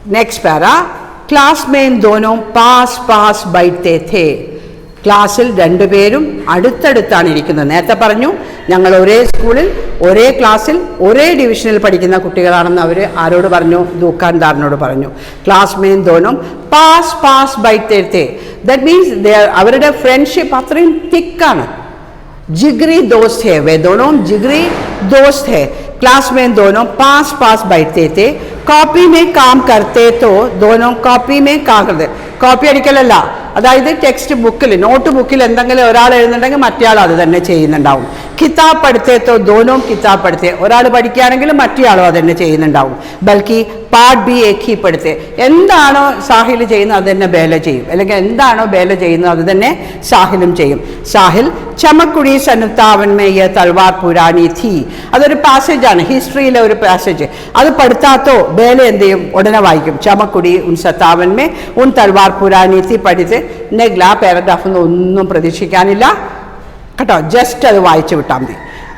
Next para, class में इन दोनों पास पास बैठते थे. ക്ലാസ്സിൽ രണ്ടുപേരും അടുത്തടുത്താണ് ഇരിക്കുന്നത്. നേരത്തെ പറഞ്ഞു ഞങ്ങൾ ഒരേ സ്കൂളിൽ ഒരേ ക്ലാസ്സിൽ ഒരേ ഡിവിഷനിൽ പഠിക്കുന്ന കുട്ടികളാണെന്ന് അവർ ആരോട് പറഞ്ഞു? ദുക്കാൻദാറിനോട് പറഞ്ഞു. ക്ലാസ് മെയിൻ ദോനും പാസ് പാസ് ബൈഠത്തെ थे. ദാറ്റ് മീൻസ് അവരുടെ ഫ്രണ്ട്ഷിപ്പ് അത്രയും തിക്കാണ്. जिगरी दोस्त है, वे दोनों जिगरी दोस्त है. क्लास में दोनों पास पास बैठते थे. कॉपी में काम करते तो दोनों कॉपी में काम करते. കോപ്പി അടിക്കലല്ല, അതായത് ടെക്സ്റ്റ് ബുക്കിൽ നോട്ട് ബുക്കിൽ എന്തെങ്കിലും ഒരാൾ എഴുതുന്നുണ്ടെങ്കിൽ മറ്റേയാൾ അത് തന്നെ ചെയ്യുന്നുണ്ടാവും. കിതാബ് പഠിത്തേത്തോ ദോനോം കിതാബ് പഠിത്തേ, ഒരാൾ പഠിക്കുകയാണെങ്കിൽ മറ്റേയാളും അത് തന്നെ ചെയ്യുന്നുണ്ടാവും. ബൽക്കി പാഠ് ബി ഏക്ക് ഹി പഠിത്തേ, എന്താണോ സാഹിൽ ചെയ്യുന്നത് അത് തന്നെ ബേല ചെയ്യും, അല്ലെങ്കിൽ എന്താണോ ബേല ചെയ്യുന്നത് അത് തന്നെ സാഹിലും ചെയ്യും. സാഹിൽ ചമക്കുടി സനുത്താവൻ മേ യ തൽവാർ പുരാണി ഥി, അതൊരു പാസേജാണ്, ഹിസ്റ്ററിയിലെ ഒരു പാസേജ്. അത് പഠിത്താത്തോ ബേല എന്ത് ചെയ്യും? ഉടനെ വായിക്കും. ചമക്കുടി ഉൻ സത്താവൻ മേ ഉൻ തൽവാർ പുരാണി ഥി പഠിച്ച് നെഗ്ല പാരഗ്രാഫ് ഒന്നും പ്രതീക്ഷിക്കാനില്ല കേട്ടോ, ജസ്റ്റ് അത് വായിച്ചു വിട്ടാൽ മതി.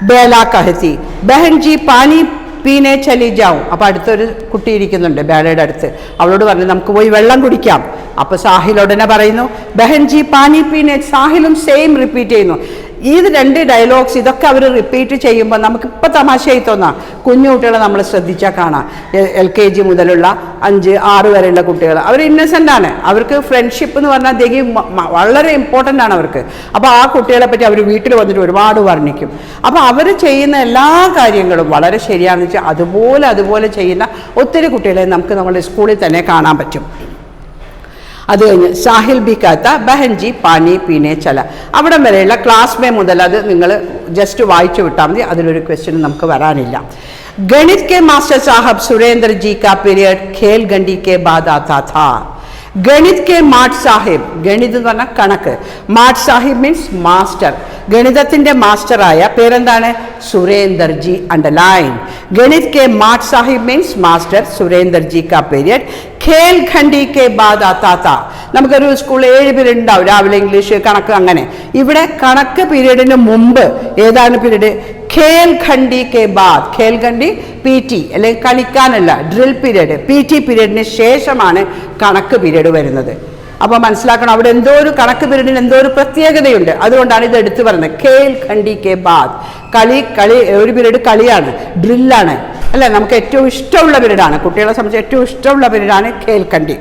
ബേല കഹത്തി ബഹൻജി പാനി പീനെ ചലി ജാവും. അപ്പോൾ അടുത്തൊരു കുട്ടി ഇരിക്കുന്നുണ്ട് ബേലയുടെ അടുത്ത്, അവളോട് പറഞ്ഞു നമുക്ക് പോയി വെള്ളം കുടിക്കാം. അപ്പോൾ സാഹിൽ ഉടനെ പറയുന്നു ബഹൻജി പാനി പീനെ. സാഹിലും സെയിം റിപ്പീറ്റ് ചെയ്യുന്നു. ഇത് രണ്ട് ഡയലോഗ്സ് ഇതൊക്കെ അവർ റിപ്പീറ്റ് ചെയ്യുമ്പോൾ നമുക്കിപ്പോൾ തമാശയായി തോന്നാം. കുഞ്ഞു കുട്ടികളെ നമ്മൾ ശ്രദ്ധിച്ചാൽ കാണാം, LKG മുതലുള്ള 5, 6 വരെയുള്ള കുട്ടികൾ അവർ ഇന്നസെൻ്റ് ആണ്. അവർക്ക് ഫ്രണ്ട്ഷിപ്പ് എന്ന് പറഞ്ഞാൽ വളരെ ഇമ്പോർട്ടൻ്റ് ആണ് അവർക്ക്. അപ്പോൾ ആ കുട്ടികളെ പറ്റി അവർ വീട്ടിൽ വന്നിട്ട് ഒരുപാട് വർണ്ണിക്കും. അപ്പോൾ അവർ ചെയ്യുന്ന എല്ലാ കാര്യങ്ങളും വളരെ ശരിയാണെന്ന് വെച്ചാൽ അതുപോലെ ചെയ്യുന്ന ഒത്തിരി കുട്ടികളെ നമുക്ക് നമ്മുടെ സ്കൂളിൽ തന്നെ കാണാൻ പറ്റും. അത് കഴിഞ്ഞ് സാഹിൽ ബി കാത്ത ബഹൻജി പാനി പീനെ ചല, അവിടം വരെയുള്ള ക്ലാസ് മേ മുതൽ അത് നിങ്ങൾ ജസ്റ്റ് വായിച്ചു വിട്ടാൽ മതി, അതിലൊരു ക്വസ്റ്റ്യൻ നമുക്ക് വരാനില്ല. ഗണിത് കെ മാസ്റ്റർ സാഹബ് സുരേന്ദ്ര ജി കാ പീരിയഡ് ഖേൽ ഖണ്ഡി കെ ബാദ് ആതാ था. ഗണിത് കെ മാട്ട് സാഹിബ്, ഗണിത് എന്ന് പറഞ്ഞാൽ കണക്ക്, മാട്ട് സാഹിബ് മീൻസ് മാസ്റ്റർ, ഗണിതത്തിൻ്റെ മാസ്റ്ററായ പേരെന്താണ്? സുരേന്ദർ ജി അണ്ടർലൈൻ. ഗണിത് കെ മാട്ട് സാഹിബ് മീൻസ് മാസ്റ്റർ സുരേന്ദർ ജി കാ പീരിയഡ് ഖേൽ ഖണ്ഡി കെ ബാദ് ആതാ था. നമുക്കൊരു സ്കൂളിൽ 7 പീരീഡ് ഉണ്ടാവും, രാവിലെ ഇംഗ്ലീഷ്, കണക്ക്, അങ്ങനെ. ഇവിടെ കണക്ക് പീരീഡിന് മുമ്പ് ഏതാണ് പീരീഡ്? ഖേൽ ഖണ്ഡി കെ ബാദ്. ഖേൽ ഖണ്ഡി PT അല്ലെങ്കിൽ കളിക്കാനല്ല, ഡ്രിൽ പീരീഡ്, PT പീരീഡിന് ശേഷമാണ് കണക്ക് പീരീഡ് വരുന്നത്. അപ്പോൾ മനസ്സിലാക്കണം, അവിടെ എന്തോ ഒരു കണക്ക് പീരീഡിന് എന്തോ ഒരു പ്രത്യേകതയുണ്ട്, അതുകൊണ്ടാണ് ഇത് എടുത്തു പറയുന്നത്. ഖേൽ ഖണ്ഡി കെ ബാദ്. കളി ഒരു പീരീഡ് കളിയാണ്, ഡ്രില്ലാണ് അല്ലേ, നമുക്ക് ഏറ്റവും ഇഷ്ടമുള്ള പീരീഡാണ്, കുട്ടികളെ സംബന്ധിച്ച് ഏറ്റവും ഇഷ്ടമുള്ള പീരീഡാണ് ഖേൽ ഖണ്ഡി.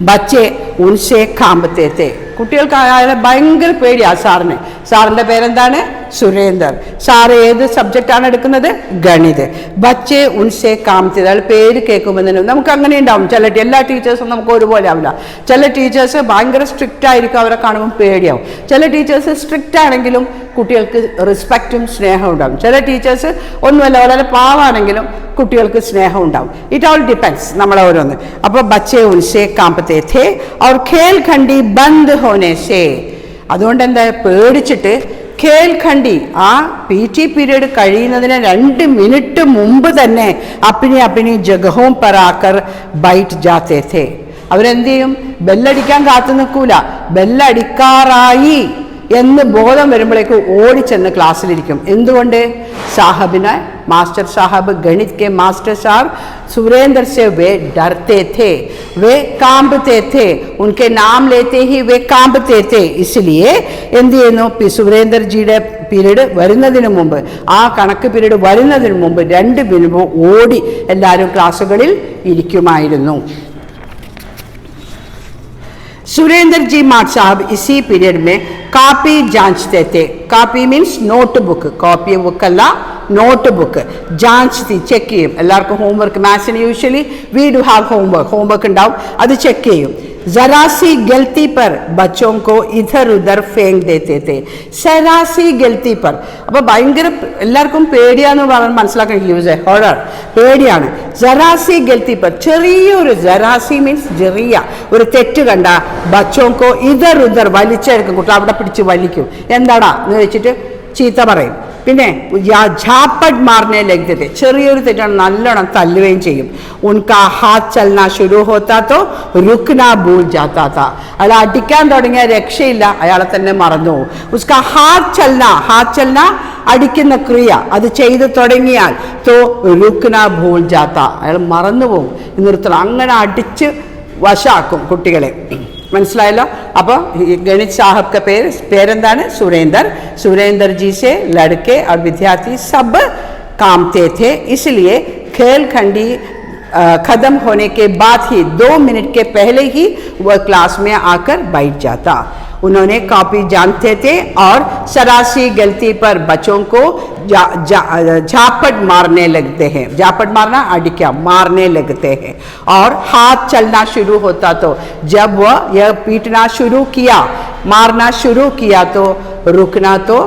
ബച്ചെ ഉൻസെ കാമ്പത്തെ തെ, കുട്ടികൾക്ക് അയാളെ ഭയങ്കര പേടിയാണ് സാറിന്. സാറിൻ്റെ പേരെന്താണ്? സുരേന്ദർ. സാറ് ഏത് സബ്ജക്റ്റാണ് എടുക്കുന്നത്? ഗണിത്. ബച്ചെ ഉൻസെ കാമ്പത്തെ, അയാൾ പേര് കേൾക്കുമ്പോൾ തന്നെ നമുക്ക് അങ്ങനെ ഉണ്ടാവും. എല്ലാ ടീച്ചേഴ്സും നമുക്ക് ഒരുപോലെ ആവില്ല. ചില ടീച്ചേഴ്സ് ഭയങ്കര സ്ട്രിക്റ്റ് ആയിരിക്കും, അവരെ കാണുമ്പോൾ പേടിയാവും. ചില ടീച്ചേഴ്സ് സ്ട്രിക്റ്റ് ആണെങ്കിലും കുട്ടികൾക്ക് റെസ്പെക്റ്റും സ്നേഹവും ഉണ്ടാകും. ചില ടീച്ചേഴ്സ് ഒന്നുമല്ല, വളരെ പാവാണെങ്കിലും കുട്ടികൾക്ക് സ്നേഹം ഉണ്ടാവും. ഇറ്റ് ഓൾ ഡിപ്പെൻഡ്സ് നമ്മളെ ഓരോന്ന്. അപ്പോൾ ബച്ചെ ഉൻസെ കാമ്പത്തെ थे और खेल खंडी बंद होने से, അതുകൊണ്ട് എന്താ പേടിച്ചിട്ട് ഖേൽ ഖണ്ഡി ആ PT പീരീഡ് കഴിയുന്നതിന് 2 മിനിറ്റ് മുമ്പ് തന്നെ അപ്പിനി ജഗഹോം പറാക്കർ ബൈറ്റ് ജാത്തെ थे. അവരെന്ത് ചെയ്യും? ബെല്ലടിക്കാൻ കാത്തു നിൽക്കൂല, ബെല്ലടിക്കാറായി എന്ന് ബോധം വരുമ്പോഴേക്ക് ഓടിച്ചെന്ന് ക്ലാസ്സിലിരിക്കും. എന്തുകൊണ്ട്? സാഹബിനെ, मास्टर साहब गणित के मास्टर साहब सुरेंद्र से वे डरते थे, वे कांपते थे, उनके नाम लेते ही वे कांपते थे. इसलिए എന്ത് ചെയ്യുന്നു? സുരേന്ദർ ജിയുടെ പീരീഡ് വരുന്നതിന് മുമ്പ്, ആ കണക്ക് പീരീഡ് വരുന്നതിന് മുമ്പ് 2 മിനിറ്റ് ഓടി എല്ലാവരും ക്ലാസ്സുകളിൽ ഇരിക്കുമായിരുന്നു. सुरेंद्र जी माट साहब इसी पीरियड में कापी जांचते थे. Copy means notebook, copy book अല്ല, നോട്ട്ബുക്ക്. ജാഞ്ച് ചെക്ക് ചെയ്യും. എല്ലാവർക്കും ഹോംവർക്ക്, മാത്സിന് usually we do have homework ഉണ്ടാവും, അത് ചെക്ക് ചെയ്യും. जरासी गलती पर बच्चों को इधर उधर फेंक देते थे. ശരാസി ഗൽത്തി പർ, അപ്പോൾ ഭയങ്കര എല്ലാവർക്കും പേടിയാന്ന് പറഞ്ഞ് മനസ്സിലാക്കാൻ യൂസ് എ ഹൊറർ, പേടിയാണ്. ജറാസി ഗൽത്തി പർ, ചെറിയൊരു, ജറാസി മീൻസ് ചെറിയ ഒരു തെറ്റ് കണ്ട ബച്ചോങ്കോ ഇതർ ഉദർ വലിച്ചെടുക്കും, കുട്ടികൾ അവിടെ പിടിച്ച് വലിക്കും. എന്താടാ എന്ന് വെച്ചിട്ട് ചീത്ത പറയും. പിന്നെ झापट मारने लगते थे, ചെറിയൊരു തെറ്റാണ് നല്ലോണം തല്ലുകയും ചെയ്യും. उनका हाथ चलना शुरू होता तो रुकना भूल जाता था. അയാൾ അടിക്കാൻ തുടങ്ങിയ രക്ഷയില്ല, അയാളെ തന്നെ മറന്നു. उसका हाथ चलना അടിക്കുന്ന ക്രിയ അത് ചെയ്തു തുടങ്ങിയാൽ तो रुकना भूल जाता, അയാൾ മറന്നു പോകും, നിർത്തണം. അങ്ങനെ അടിച്ച് വശാക്കും കുട്ടികളെ. മനസ്സിലായല്ലോ? അപ്പോൾ गणित साहब का പേരെന്താണ്? सुरेंद्र जी से लड़के और विद्यार्थी सब कामते थे, इसलिए खेल खंडी खत्म होने के बाद ही 2 मिनट के पहले ही वह क्लास में आकर बैठ जाता. उन्होंने कॉपी जानते थे और सरासी गलती पर बच्चों को झापट मारने लगते हैं. झापट मारना अडिका मारने लगते हैं. और हाथ चलना शुरू होता तो जब वह यह पीटना शुरू किया, मारना शुरू किया तो रुकना तो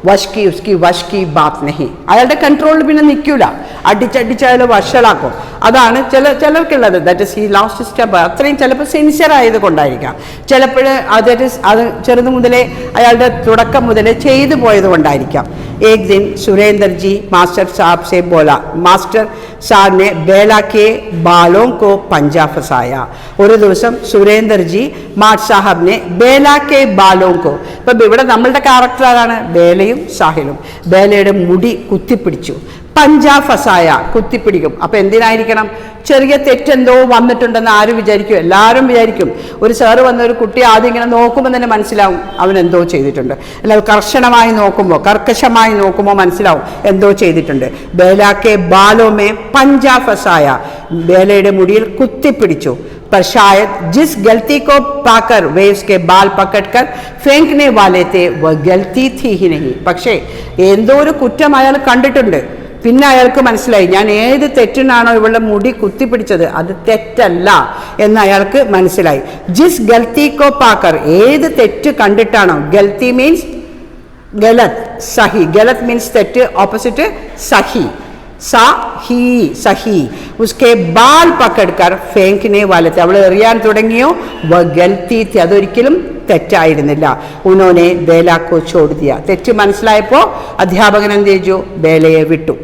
उसकी वश की बात नहीं. അയാളുടെ കൺട്രോളിൽ പിന്നെ നിൽക്കൂല, അടിച്ചടിച്ച് അയാൾ വഷളാക്കും. അതാണ് ചിലർക്കുള്ളത്. That is he lost step. അത്രയും ചിലപ്പോൾ സിൻസിയർ ആയത് കൊണ്ടായിരിക്കാം, ചിലപ്പോൾ അത് ചെറുത് മുതലേ അയാളുടെ തുടക്കം മുതലേ ചെയ്തു പോയത് കൊണ്ടായിരിക്കാം. एक दिन सुरेंद्र जी मास्टर साहब से बोला, मास्टर साहब ने बेला के बालों को पंजा फंसाया. ഒരു ദിവസം സുരേന്ദർ ജി മാസ്റ്റർ സാഹബ് നെ ബേല കെ ബാലോं को, ഇപ്പം ഇവിടെ നമ്മളുടെ ക്യാരക്ടർ ആരാണ്? ബേലയും സാഹിലും. ബേലയുടെ മുടി കുത്തിപ്പിടിച്ചു. പഞ്ചാ ഫസായ, കുത്തിപ്പിടിക്കും. അപ്പം എന്തിനായിരിക്കണം? ചെറിയ തെറ്റെന്തോ വന്നിട്ടുണ്ടെന്ന് ആരും വിചാരിക്കും, എല്ലാവരും വിചാരിക്കും. ഒരു സാറ് വന്ന ഒരു കുട്ടി ആദ്യം ഇങ്ങനെ നോക്കുമ്പോൾ തന്നെ മനസ്സിലാവും അവൻ എന്തോ ചെയ്തിട്ടുണ്ട്. അല്ലാതെ കർശനമായി നോക്കുമ്പോൾ, കർക്കശമായി നോക്കുമ്പോൾ മനസ്സിലാവും എന്തോ ചെയ്തിട്ടുണ്ട്. ബേലാക്കെ ബാലോമേ പഞ്ചാ ഫസായ, ബേലയുടെ മുടിയിൽ കുത്തിപ്പിടിച്ചു. पर शायद जिस गलती को पाकर वे उसके बाल पकड़कर फेंकने वाले थे वह गलती थी ही नहीं. പക്ഷേ എന്തോ ഒരു കുറ്റം അയാൾ കണ്ടിട്ടുണ്ട്. പിന്നെ അയാൾക്ക് മനസ്സിലായി, ഞാൻ ഏത് തെറ്റിനാണോ ഇവളുടെ മുടി കുത്തിപ്പിടിച്ചത് അത് തെറ്റല്ല എന്ന് അയാൾക്ക് മനസ്സിലായി. ജിസ് ഗൽത്തി കോ പാക്കർ, ഏത് തെറ്റ് കണ്ടിട്ടാണോ, ഗൽത്തി മീൻസ് ഗലത്, സഹി, ഗലത് മീൻസ് തെറ്റ്, ഓപ്പോസിറ്റ് സഹി, സഹി, ഉസ്കെ ബാൽ പക്കഡ്കർ ഫേങ്കിനെ വാലെ थे, അവൾ എറിയാൻ തുടങ്ങിയോ, വ ഗൽത്തി തി, അതൊരിക്കലും തെറ്റായിരുന്നില്ല. ഉനോനെ ബേലാക്കോ ചോട് ദിയ, തെറ്റ് മനസ്സിലായപ്പോൾ അധ്യാപകൻ എന്ത് ചെയ്തു? ബേലയെ വിട്ടു.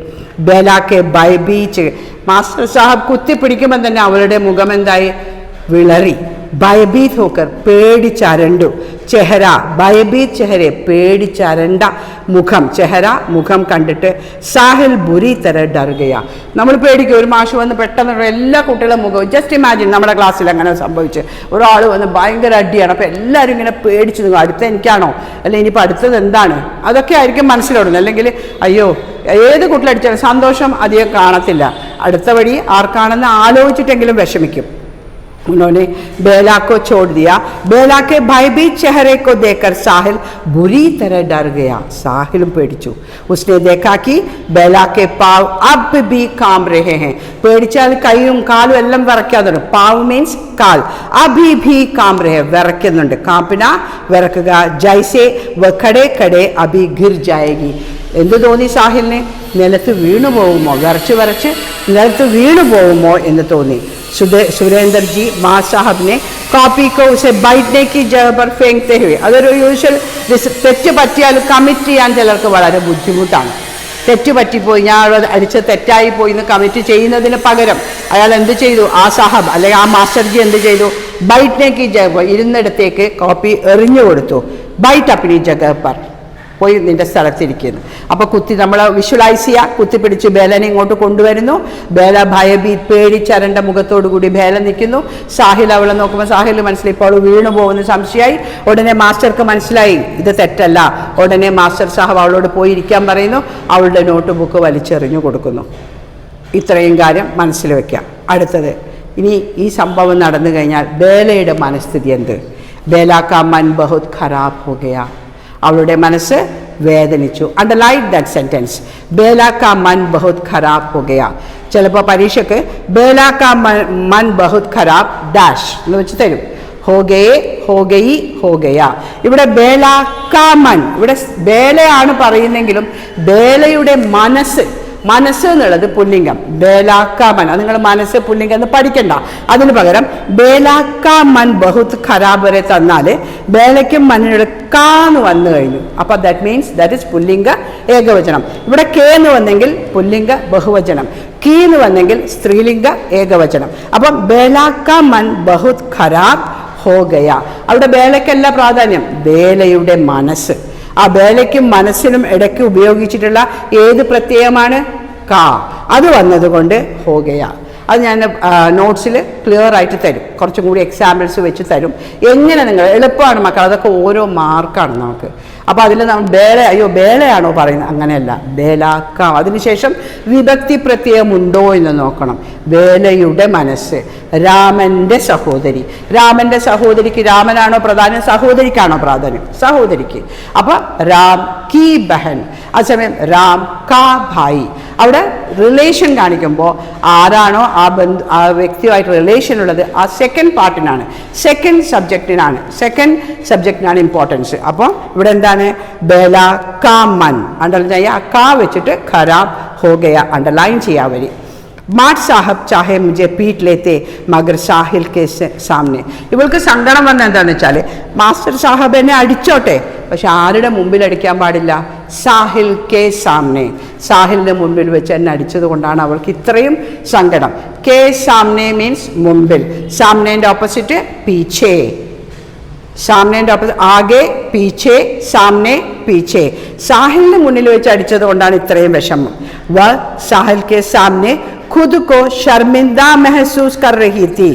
ബേലാക്കെ ഭയഭീച്ച്, മാസ്റ്റർ സാഹബ് കുത്തിപ്പിടിക്കുമ്പോൾ തന്നെ അവളുടെ മുഖം എന്തായി? വിളറി. ഭയഭീത് ഹോക്കർ, പേടിച്ചരണ്ടു. ചെഹര, ഭയഭീത് ചെഹരെ, പേടിച്ചരണ്ട മുഖം, ചെഹര മുഖം കണ്ടിട്ട് സാഹിൽ ബുരി തര ഡർ ഗയ. നമ്മൾ പേടിക്കും, ഒരു മാഷ് വന്ന് പെട്ടെന്ന് എല്ലാ കുട്ടികളുടെ മുഖം, ജസ്റ്റ് ഇമാജിൻ നമ്മുടെ ക്ലാസ്സിൽ അങ്ങനെ സംഭവിച്ച് ഒരാൾ വന്ന് ഭയങ്കര അടിയാണ്, അപ്പോൾ എല്ലാവരും ഇങ്ങനെ പേടിച്ച് നിൽക്കും, അടുത്ത എനിക്കാണോ അല്ലെ ഇനിയിപ്പോൾ അടുത്തത് എന്താണ്, അതൊക്കെ ആയിരിക്കും മനസ്സിലോടുന്നത്. അല്ലെങ്കിൽ അയ്യോ ഏത് കുട്ടിലടിച്ചാലും സന്തോഷം അധികം കാണത്തില്ല, അടുത്ത വഴി ആർക്കാണെന്ന് ആലോചിച്ചിട്ടെങ്കിലും വിഷമിക്കും. उन्होंने बेला को छोड़ दिया. बेला के भयभीत चेहरे को देखकर साहिल बुरी तरह डर गया. साहिल പേടിച്ചു. उसने देखा कि बेला के पाव अब भी काम रहे हैं. പേടിച്ചാൽ കൈയും കാലും എല്ലാം വിറയ്ക്കാതെ, പാവ് മീൻസ് കാൽ, അഭി ഭി കാം രഹെ, വിറയ്ക്കുന്നുണ്ട്. കാപ്പിന വിറക്കുക. ജൈസെ വ ഖടേ ഖടേ അഭി ഗിർ ജായേഗി. എന്ത് തോന്നി സാഹിലിന്? നിലത്ത് വീണു പോകുമോ, വിറച്ച് നിലത്ത് വീണു പോകുമോ എന്ന് തോന്നി. सुरेंद्र जी माँ साहब ने कॉपी को उसे बैठने की जगह पर फेंकते हुए, അതൊരു യൂഷ്വൽ തെറ്റ് പറ്റിയാൽ കമ്മിറ്റ് ചെയ്യാൻ ചിലർക്ക് വളരെ ബുദ്ധിമുട്ടാണ്. തെറ്റ് പറ്റിപ്പോയി, ഞാൻ അടിച്ച് തെറ്റായി പോയി എന്ന് കമ്മിറ്റ് ചെയ്യുന്നതിന് പകരം അയാൾ എന്ത് ചെയ്തു? ആ സാഹബ് അല്ലെങ്കിൽ ആ മാസ്റ്റർജി എന്ത് ചെയ്തു? ബൈറ്റ്നേക്ക് ജഗ, ഇരുന്നിടത്തേക്ക് കോപ്പി എറിഞ്ഞു കൊടുത്തു. ബൈറ്റ് അപ്പിനി ജഗ പർ, പോയി നിന്റെ സ്ഥലത്തിരിക്കുന്നു. അപ്പോൾ കുത്തി നമ്മൾ വിഷ്വലൈസ് ചെയ്യുക, കുത്തിപ്പിടിച്ച് ബേലനെ ഇങ്ങോട്ട് കൊണ്ടുവരുന്നു. ബേല ഭയഭീത് പേടിച്ചരണ്ട മുഖത്തോടു കൂടി ബേല നിൽക്കുന്നു. സാഹിൽ അവളെ നോക്കുമ്പോൾ സാഹിൽ മനസ്സിലായി, ഇപ്പോൾ അവൾ വീണു പോകുന്ന സംശയമായി. ഉടനെ മാസ്റ്റർക്ക് മനസ്സിലായി ഇത് തെറ്റല്ല. ഉടനെ മാസ്റ്റർ സാഹബ് അവളോട് പോയി ഇരിക്കാൻ പറയുന്നു. അവളുടെ നോട്ട് ബുക്ക് വലിച്ചെറിഞ്ഞു കൊടുക്കുന്നു. ഇത്രയും കാര്യം മനസ്സിൽ വയ്ക്കാം. അടുത്തത്, ഇനി ഈ സംഭവം നടന്നു കഴിഞ്ഞാൽ ബേലയുടെ മനസ്ഥിതി എന്ത്? ബേല കാ മൻ ബഹുത് ഖരാബ് ഹോ ഗയാ, അവളുടെ മനസ്സ് വേദനിച്ചു. അണ്ടർലൈൻ ദാറ്റ് സെന്റൻസ്, ബേല കാ മൻ ബഹുത് ഖരാബ് ഹോ ഗയാ. ചിലപ്പോൾ പരീക്ഷയ്ക്ക് ബേല കാ മൻ ബഹുത് ഖരാബ് ഡാഷ് എന്ന് വെച്ച് തരും. ഹോ ഗയേ, ഹോ ഗയി, ഹോ ഗയാ. ഇവിടെ ബേല കാ മൻ, ഇവിടെ ബേലയാണ് പറയുന്നെങ്കിലും ബേലയുടെ മനസ്സ് മനസ്സ് എന്നുള്ളത് പുല്ലിംഗം, ബേലാക്കാ മൻ. അത് നിങ്ങൾ മനസ്സ് പുല്ലിംഗം എന്ന് പഠിക്കണ്ട. അതിന് പകരം ബേലാക്കാ മൻ ബഹുത് ഖരാബ് വരെ തന്നാൽ ബേലയ്ക്കും മണ്ണിനോട് കാന്ന് വന്നു കഴിഞ്ഞു. അപ്പോൾ ദാറ്റ് മീൻസ് ദാറ്റ് ഇസ് പുല്ലിംഗ ഏകവചനം. ഇവിടെ കെ എന്ന് വന്നെങ്കിൽ പുല്ലിംഗ ബഹുവചനം, കീ എന്ന് വന്നെങ്കിൽ സ്ത്രീലിംഗ ഏകവചനം. അപ്പം ബേലാക്കാ മൻ ബഹുത് ഖരാബ് ഹോ ഗയ. അവിടെ ബേലയ്ക്കല്ല പ്രാധാന്യം, ബേലയുടെ മനസ്സ്. ആ ബേലയ്ക്കും മനസ്സിനും ഇടയ്ക്ക് ഉപയോഗിച്ചിട്ടുള്ള ഏത് പ്രത്യയമാണ്? കാ. അത് വന്നതുകൊണ്ട് ഹോ ഗയ. അത് ഞാൻ നോട്ട്സിൽ ക്ലിയർ ആയിട്ട് തരും, കുറച്ചും കൂടി എക്സാമ്പിൾസ് വെച്ച് തരും. എങ്ങനെ നിങ്ങൾ എളുപ്പമാണ് മക്കൾ, അതൊക്കെ ഓരോ മാർക്കാണ് നമുക്ക്. അപ്പോൾ അതിൽ നമ്മൾ ബേല, അയ്യോ ബേലയാണോ പറയുന്നത്, അങ്ങനെയല്ല, ബേലാക്കാം. അതിനുശേഷം വിഭക്തി പ്രത്യയം ഉണ്ടോ എന്ന് നോക്കണം. ബേലയുടെ മനസ്സ്, രാമൻ്റെ സഹോദരി. രാമൻ്റെ സഹോദരിക്ക് രാമനാണോ പ്രാധാന്യം, സഹോദരിക്കാണോ പ്രാധാന്യം? സഹോദരിക്ക്. അപ്പോൾ രാം കി ബഹൻ. അതേസമയം രാം കാ ഭായി. അവിടെ റിലേഷൻ കാണിക്കുമ്പോൾ ആരാണോ ആ വ്യക്തിയുമായിട്ട് റിലേഷൻ ഉള്ളത് ആ സെക്കൻഡ് പാർട്ടിനാണ്, സെക്കൻഡ് സബ്ജക്റ്റിനാണ് ഇമ്പോർട്ടൻസ്. അപ്പോൾ ഇവിടെ എന്താണ്? ബേല കാ മൻ. അണ്ടർലൈൻ ചെയ്യുക, കാ വെച്ചിട്ട് ഖരാബ് ഹോ ഗയ അണ്ടർലൈൻ ചെയ്യാൻ വരി. മാട്ട് സാഹബ് ചാഹെ മുझे പീട്ട് ലേത്തെ മഗർ സാഹിൽ കെ സാമനെ. ഇവൾക്ക് സങ്കടം വന്ന എന്താണെന്ന് വെച്ചാൽ മാസ്റ്റർ സാഹബ് എന്നെ അടിച്ചോട്ടെ, പക്ഷെ ആരുടെ മുമ്പിൽ അടിക്കാൻ പാടില്ല? സാഹിൽ കെ സാമനെ. സാഹിലിൻ്റെ മുമ്പിൽ വെച്ച് എന്നെ അടിച്ചത് കൊണ്ടാണ് അവൾക്ക് ഇത്രയും സങ്കടം. കെ സാമനെ മീൻസ് മുമ്പിൽ, സാമനേൻ്റെ ഓപ്പോസിറ്റ് പീച്ചേ. സാമനേൻ്റെ ഓപ്പോസിറ്റ് ആകെ, പീച്ചേ, സാമനെ, പീച്ചേ. സാഹിലിന് മുന്നിൽ വെച്ച് അടിച്ചത് കൊണ്ടാണ് ഇത്രയും വിഷമം. വ സാഹിൽ കെ സാമനെ खुद को शर्मिंदा महसूस कर रही थी.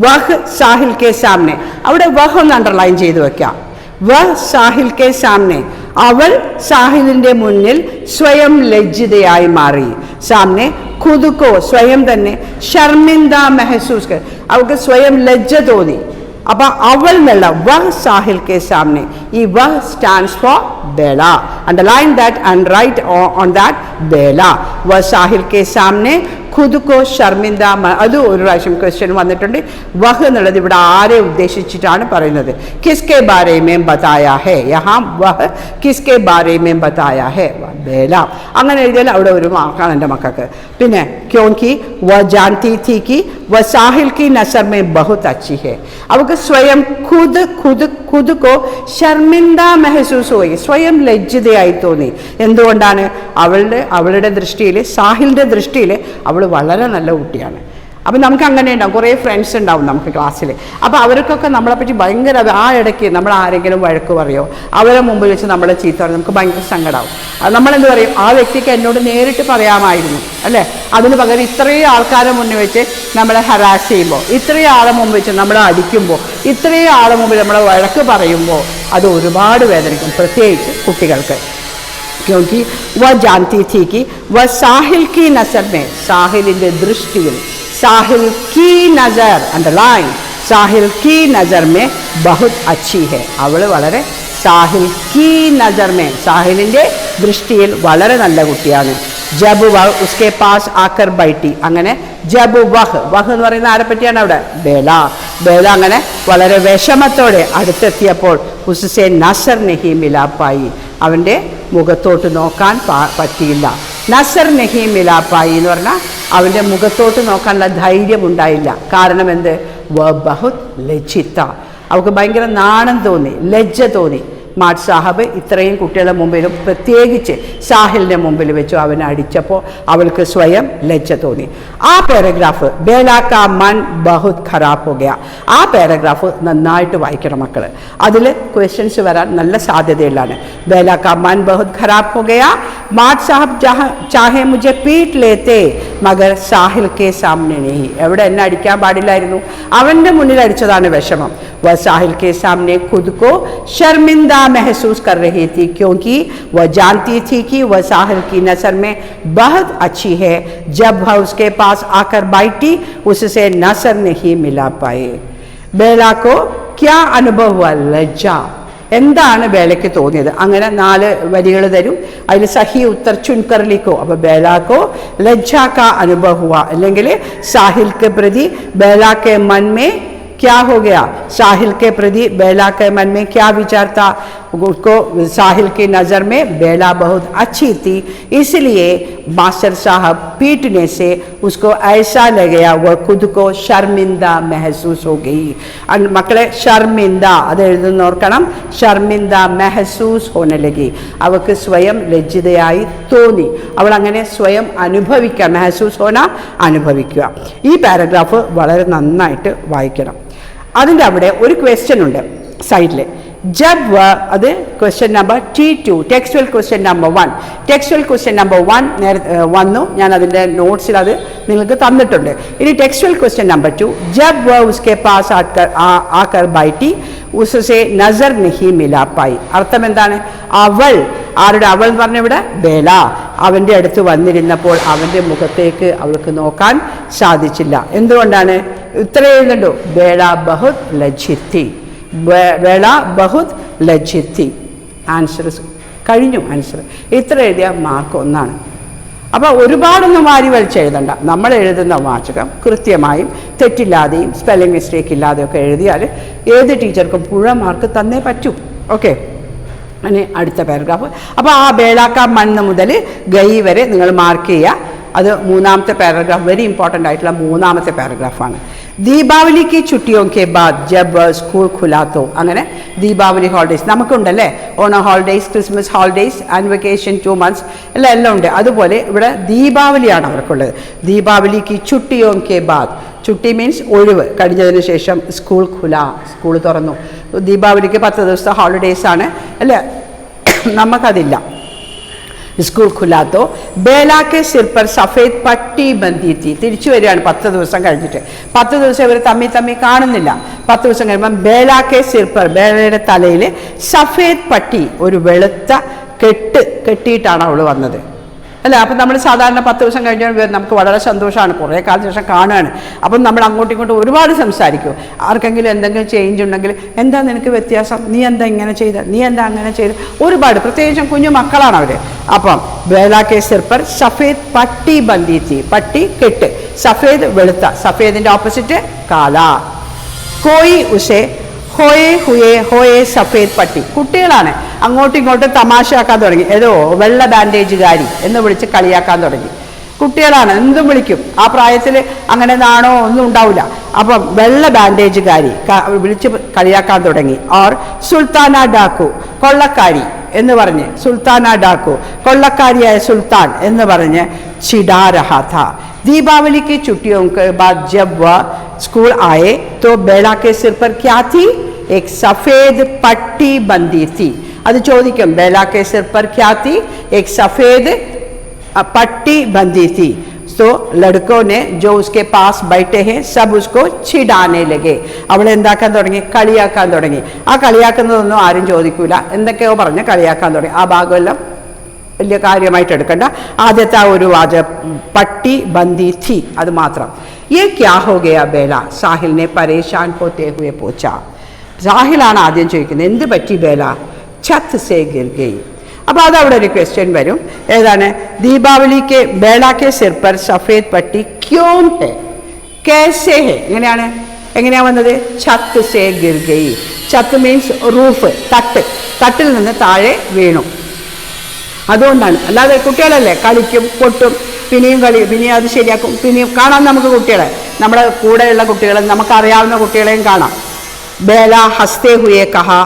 वह साहिल के सामने. അവിടെ വഹ് ഒന്ന് അണ്ടർലൈൻ ചെയ്ത് വെക്കാം. വഹ് സാഹിൽ കെ സാമനെ. അവൾ സാഹിലിൻ്റെ മുന്നിൽ സ്വയം ലജ്ജിതയായി മാറി. സാമനെ ഖുദ് കോ, സ്വയം തന്നെ, ഷർമിന്ദ മെഹസൂസ് കർ, അവൾക്ക് സ്വയം ലജ്ജ തോന്നി. അപ്പോൾ അവൾ എന്നുള്ള വഹ് സാഹിൽ കെ സാമനെ, ഈ വഹ് stands for bela. Underline that and write on that bela. വഹ് സാഹിൽ കെ സാമനെ ഖുദ് കോ ഷർമിന്ദ. അത് ഒരു പ്രാവശ്യം ക്വസ്റ്റ്യൻ വന്നിട്ടുണ്ട്. വഹ് എന്നുള്ളത് ഇവിടെ ആരെ ഉദ്ദേശിച്ചിട്ടാണ് പറയുന്നത്? കിസ്കെ ബാരെ മേം ബതായാ ഹേ. യഹാ വഹ് കിസ്കെ ബാരെ മേം ബതായാ ഹേ, ബേല. അങ്ങനെ എഴുതിയാൽ അവിടെ ഒരു മാർക്കാണ് എൻ്റെ മക്കൾക്ക്. പിന്നെ ക്യോങ്കി വ ജാൻതി थी कि वह साहिल की नजर में बहुत अच्छी है. അവൾക്ക് സ്വയം ഖുദ് കോ ഷർമിന്ദ മെഹസൂസ് പോയി, സ്വയം ലജ്ജിതയായി തോന്നി. എന്തുകൊണ്ടാണ്? അവളുടെ ദൃഷ്ടിയിൽ, സാഹിലിൻ്റെ ദൃഷ്ടിയിൽ അവൾ വളരെ നല്ല കുട്ടിയാണ്. അപ്പം നമുക്ക് അങ്ങനെ ഉണ്ടാവും, കുറേ ഫ്രണ്ട്സ് ഉണ്ടാവും നമുക്ക് ക്ലാസ്സിൽ. അപ്പോൾ അവർക്കൊക്കെ നമ്മളെപ്പറ്റി ഭയങ്കര, ആ ഇടയ്ക്ക് നമ്മൾ ആരെങ്കിലും വഴക്ക് പറയോ, അവരെ മുമ്പിൽ വെച്ച് നമ്മളെ ചീത്ത പറയും, നമുക്ക് ഭയങ്കര സങ്കടമാവും. നമ്മളെന്ത് പറയും? ആ വ്യക്തിക്ക് എന്നോട് നേരിട്ട് പറയാമായിരുന്നു അല്ലേ. അതിന് പകരം ഇത്രയും ആൾക്കാരെ മുന്നിൽ വെച്ച് നമ്മളെ ഹരാസ് ചെയ്യുമ്പോൾ, ഇത്രയും ആളെ മുമ്പ് വെച്ച് നമ്മളെ അടിക്കുമ്പോൾ, ഇത്രയും ആളെ മുമ്പിൽ നമ്മളെ വഴക്ക് പറയുമ്പോൾ അത് ഒരുപാട് വേദനിക്കും, പ്രത്യേകിച്ച് കുട്ടികൾക്ക്. क्योंकि वह जानती थी कि वह साहिल की नजर में, സാഹിലിൻ്റെ ദൃഷ്ടിയിൽ, साहिल की नज़र, अंडरलाइन, साहिल की नज़र में बहुत अच्छी है. അവൾ വളരെ സാഹിൽ की नज़र में, സാഹിലിൻ്റെ ദൃഷ്ടിയിൽ വളരെ നല്ല കുട്ടിയാണ്. ജബ് വഹ് ഉസ്കെ പാസ് ആക്കർ ബൈട്ടി. അങ്ങനെ ജബ് വഹ്, വഹ് എന്ന് പറയുന്ന ആരെ പറ്റിയാണ് അവിടെ? ബേല. ബേല അങ്ങനെ വളരെ വിഷമത്തോടെ അടുത്തെത്തിയപ്പോൾ ഉസ്സെ നസർ നെഹി മിലാപ്പായി, അവൻ്റെ മുഖത്തോട്ട് നോക്കാൻ പറ്റിയില്ല. നസർ നെഹി മിലാപ്പായി എന്ന് പറഞ്ഞാൽ അവൻ്റെ മുഖത്തോട്ട് നോക്കാനുള്ള ധൈര്യം ഉണ്ടായില്ല. കാരണം എന്ത്? വ ബഹുത് ലജ്ജിത്ത, അവൾക്ക് ഭയങ്കര നാണം തോന്നി, ലജ്ജ തോന്നി. മാട്ട് സാഹബ് ഇത്രയും കുട്ടികളുടെ മുമ്പിലും പ്രത്യേകിച്ച് സാഹിലിൻ്റെ മുമ്പിൽ വെച്ചു അവനെ അടിച്ചപ്പോൾ അവൾക്ക് സ്വയം ലജ്ജ തോന്നി. ആ പാരഗ്രാഫ് ബേല കാ മൻ ബഹുത് ഖരാബ് ഹോ ഗയ, ആ പാരഗ്രാഫ് നന്നായിട്ട് വായിക്കണം മക്കൾ. അതിൽ ക്വസ്റ്റ്യൻസ് വരാൻ നല്ല സാധ്യതയുള്ളതാണ്. ബേല കാ മൻ ബഹുത് ഖരാബ് ഹോ ഗയ, മാട്ട് സാഹബ് ചാഹെ മുझे പീട്ട് ലേത്തെ മഗർ സാഹിൽ കെ സാമനെ നെഹി. എവിടെ എന്നെ അടിക്കാൻ പാടില്ലായിരുന്നു, അവൻ്റെ മുന്നിൽ അടിച്ചതാണ് വിഷമം. वह साहिल के सामने खुद को शर्मिंदा महसूस कर रही थी, क्योंकि वह जानती थी कि वह साहिल की नज़र में बहुत अच्छी है. जब वह उसके पास आकर बैठी उससे नजर नहीं मिला पाए. बेला को क्या अनुभव हुआ? लज्जा. എന്താണ് ബേലയ്ക്ക് തോന്നിയത്? അങ്ങനെ 4 വരികൾ തരും, അതിൽ സഹി ഉത്തർ ചുൻകർ ലിഖോ. അപ്പോൾ ബേലാക്കോ ലജ്ജ കാ അനുഭവ ഹുവാ, അല്ലെങ്കിൽ സാഹിൽ के प्रति बेला के मन में क्या हो गया? साहिल के प्रति बेला के मन में क्या विचार था? उसको साहिल की नज़र में बेला बहुत अच्छी थी, इसलिए मास्टर साहब पीटने से उसको ऐसा लगेगा वह खुद को शर्मिंदा महसूस हो गई. മക്കളെ ഷർമിന്ദ അത് എഴുതുന്നോർക്കണം. ഷർമിന്ദ മെഹസൂസ് ഹോനെ ലഗി, അവൾക്ക് സ്വയം ലജ്ജിതയായി തോന്നി. അവൾ അങ്ങനെ സ്വയം അനുഭവിക്കുക, മെഹസൂസ് ഹോന അനുഭവിക്കുക. ഈ പാരഗ്രാഫ് വളരെ നന്നായിട്ട് വായിക്കണം. അതിൻ്റെ അവിടെ ഒരു ക്വസ്റ്റ്യൻ ഉണ്ട് സൈഡിൽ. ജബ് അത് question number T2, textual question number 1. Textual question number 1 വന്നു, ഞാൻ അതിൻ്റെ നോട്ട്സിൽ അത് നിങ്ങൾക്ക് തന്നിട്ടുണ്ട്. ഇനി ടെക്സ്റ്റുവൽ ക്വസ്റ്റ്യൻ നമ്പർ 2, ജബ് വ ഉസ്കെ പാസ് ആകർ ബൈठी ഉസ്സെ നസർ നഹീ മിലാ പായി. അർത്ഥം എന്താണ്? അവൾ, ആരുടെ അവൾ എന്ന് പറഞ്ഞ ഇവിടെ ബേല, അവൻ്റെ അടുത്ത് വന്നിരുന്നപ്പോൾ അവൻ്റെ മുഖത്തേക്ക് അവൾക്ക് നോക്കാൻ സാധിച്ചില്ല. എന്തുകൊണ്ടാണ്? ഇത്ര എഴുതുന്നുണ്ടോ? ബേല ബഹുത് ലജ്ജിത്തി, ബേല ബഹുത് ലജ്ജിത്തി. ആൻസർ കഴിഞ്ഞു. ആൻസർ ഇത്ര എഴുതിയ മാർക്ക് 1. അപ്പോൾ ഒരുപാടൊന്നും വാരി വലിച്ചെഴുതണ്ട. നമ്മൾ എഴുതുന്ന വാചകം കൃത്യമായും തെറ്റില്ലാതെയും സ്പെല്ലിംഗ് മിസ്റ്റേക്ക് ഇല്ലാതെയൊക്കെ എഴുതിയാൽ ഏത് ടീച്ചർക്കും പുഴ മാർക്ക് തന്നേ പറ്റൂ. ഓക്കെ, ഇനി അടുത്ത പാരഗ്രാഫ്. അപ്പോൾ ആ ബേലാക്ക മണ്ണ് മുതൽ ഗൈ വരെ നിങ്ങൾ മാർക്ക് ചെയ്യുക. അത് മൂന്നാമത്തെ പാരഗ്രാഫ്, വെരി ഇമ്പോർട്ടൻ്റ് ആയിട്ടുള്ള മൂന്നാമത്തെ പാരഗ്രാഫാണ്. ദീപാവലി की छुट्टियों के बाद जब स्कूल खुला तो, അങ്ങനെ ദീപാവലി ഹോളിഡേയ്സ് നമുക്കുണ്ടല്ലേ, Onam holidays, Christmas holidays and vacation 2 months എല്ലാം ഉണ്ട്. അതുപോലെ ഇവിടെ ദീപാവലിയാണ് അവർക്കുള്ളത്. ദീപാവലി की छुट्टियों के बाद, छुट्टी മീൻസ് ഒഴിവ് കഴിഞ്ഞതിന് ശേഷം സ്കൂൾ ഖുല, സ്കൂൾ തുറന്നു. ദീപാവലിക്ക് 10 ദിവസത്തെ ഹോളിഡേയ്സ് ആണ് അല്ലേ, നമുക്കതില്ല. സ്കൂൾ ഖുലാത്തോ ബേലാക്കെ സിർ പർ സഫേദ് പട്ടി ബന്ധി തീ. തിരിച്ചു വരികയാണ് 10 ദിവസം കഴിഞ്ഞിട്ട്. 10 ദിവസം ഇവർ തമ്മി കാണുന്നില്ല. 10 ദിവസം കഴിയുമ്പം ബേലാക്കെ സിർ പർ, ബേലയുടെ തലയിൽ സഫേദ് പട്ടി, ഒരു വെളുത്ത കെട്ടിയിട്ടാണ് അവൾ വന്നത് അല്ലേ. അപ്പം നമ്മൾ സാധാരണ 10 ദിവസം കഴിഞ്ഞാൽ നമുക്ക് വളരെ സന്തോഷമാണ്, കുറേ കാലത്തിന് ശേഷം കാണുകയാണ്. അപ്പം നമ്മൾ അങ്ങോട്ടും ഇങ്ങോട്ടും ഒരുപാട് സംസാരിക്കും. ആർക്കെങ്കിലും എന്തെങ്കിലും ചേഞ്ച് ഉണ്ടെങ്കിൽ, എന്താ നിനക്ക് വ്യത്യാസം, നീ എന്താ ഇങ്ങനെ ചെയ്ത്, നീ എന്താ അങ്ങനെ ചെയ്ത്, ഒരുപാട്, പ്രത്യേകിച്ചും കുഞ്ഞു മക്കളാണ് അവർ. അപ്പം ബേലാക്കെ സിർ പർ സഫേദ് പട്ടി ബന്ധി തീ, പട്ടി കെട്ട്, സഫേദ് വെളുത്ത, സഫേദിൻ്റെ ഓപ്പോസിറ്റ് കാല. കോയി ഉസേ ഹോയെ സഫേദ് പട്ടി. കുട്ടികളാണ്, അങ്ങോട്ടും ഇങ്ങോട്ടും തമാശയാക്കാൻ തുടങ്ങി. ഏതോ വെള്ള ബാൻഡേജുകാരി എന്ന് വിളിച്ച് കളിയാക്കാൻ തുടങ്ങി. കുട്ടികളാണ്, എന്തും വിളിക്കും. ആ പ്രായത്തിൽ അങ്ങനെ നാണോ ഒന്നും ഉണ്ടാവില്ല. അപ്പം വെള്ള ബാൻഡേജുകാരി വിളിച്ച് കളിയാക്കാൻ തുടങ്ങി. ഓർ സുൽത്താന ഡാക്കു, കൊള്ളക്കാരി എന്ന് പറഞ്ഞ്, സുൽത്താന ഡാക്കു കൊള്ളക്കാരിയായ സുൽത്താൻ എന്ന് പറഞ്ഞ് ചിടാ രഹാ था. दीपावली की छुट्टियों के बाद जब वह स्कूल आए तो बेला के सिर पर क्या थी? एक सफ़ेद पट्टी बंधी थी. അത് ചോദിക്കും, बेला के सिर पर क्या थी? एक सफ़ेद पट्टी बंधी थी. तो लड़कों ने जो उसके पास बैठे हैं सब उसको छिड़ाने लगे. അവളെ എന്താക്കാൻ തുടങ്ങി? കളിയാക്കാൻ തുടങ്ങി. ആ കളിയാക്കുന്നതൊന്നും ആരും ചോദിക്കൂല, എന്തൊക്കെയോ പറഞ്ഞ് കളിയാക്കാൻ തുടങ്ങി. ആ ഭാഗമെല്ലാം വലിയ കാര്യമായിട്ട് എടുക്കണ്ട. ആദ്യത്തെ ആ ഒരു പട്ടി ബന്ദി थी, അത് മാത്രം. ये क्या हो गया बेला? साहिल ने परेशान होते हुए पूछा. സാഹിലാണ് ആദ്യം ചോദിക്കുന്നത്, എന്ത് പറ്റി ബേല? ഛത്ത് സേ ഗിർ ഗയി. അപ്പോൾ അതവിടെ ഒരു ക്വസ്റ്റ്യൻ വരും. ഏതാണ്? ദീപാവലിക്ക് ബേലാക്കെ സിർ പർ സഫേദ് പട്ടി ക്യോം ഹെ കേസേ ഹെ. എങ്ങനെയാണ് വന്നത്? ഛത്ത് സേ ഗിർ ഗയി. ഛത്ത് മീൻസ് റൂഫ്, തട്ടിൽ നിന്ന് താഴെ വീണു. അതുകൊണ്ടാണ്. അല്ലാതെ കുട്ടികളല്ലേ, കളിക്കും, പൊട്ടും, പിന്നെയും അത് ശരിയാക്കും, പിന്നെയും കാണാം. നമുക്ക് കുട്ടികളെ, നമ്മുടെ കൂടെയുള്ള കുട്ടികളെ, നമുക്കറിയാവുന്ന കുട്ടികളെയും കാണാം. ബേല ഹസ്തേ ഹുയെ കഹാ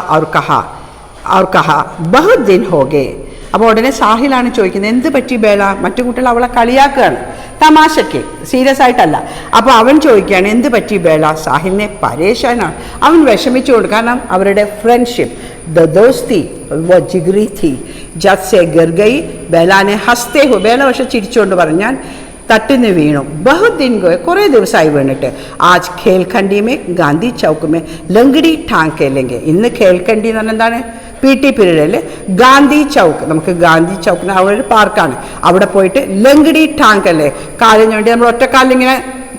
और कहा बहुत दिन हो गए. അപ്പോൾ ഉടനെ സാഹിലാണ് ചോദിക്കുന്നത്, എന്ത് പറ്റി ബേല? മറ്റു കുട്ടികൾ അവളെ കളിയാക്കുകയാണ്, തമാശയ്ക്ക്, സീരിയസ് ആയിട്ടല്ല. അപ്പോൾ അവൻ ചോദിക്കുകയാണ്, എന്ത് പറ്റി ബേല? സാഹിലിനെ പരേഷാനാണ്, അവൻ വിഷമിച്ചുകൊണ്ട്. കാരണം അവരുടെ ഫ്രണ്ട്ഷിപ്പ്, ദോസ്തി वो जिगरी थी. जब से गिर गई बेला ने हंसते हुए, बेला പക്ഷെ ചിരിച്ചുകൊണ്ട് പറഞ്ഞു, ഞാൻ തട്ടിന്ന് വീണു. बहुत दिन गए, കുറേ ദിവസമായി വീണിട്ട്. ആജ് ഖേൽഖണ്ഡി മേ ഗാന്ധി ചൗക്ക് മേ ലംഗടി ഠാങ് കേലെങ്കെ. ഇന്ന് ഖേൽഖണ്ഡി എന്ന് പറഞ്ഞാൽ എന്താണ്? PT പീരീഡിൽ ഗാന്ധി ചൗക്ക്, നമുക്ക് ഗാന്ധി ചൗക്കിന് അവിടെ ഒരു പാർക്കാണ്, അവിടെ പോയിട്ട് ലംഗടി ഠാങ് അല്ലേ, കാലിന് വേണ്ടി നമ്മൾ ഒറ്റക്കാലിലിങ്ങനെ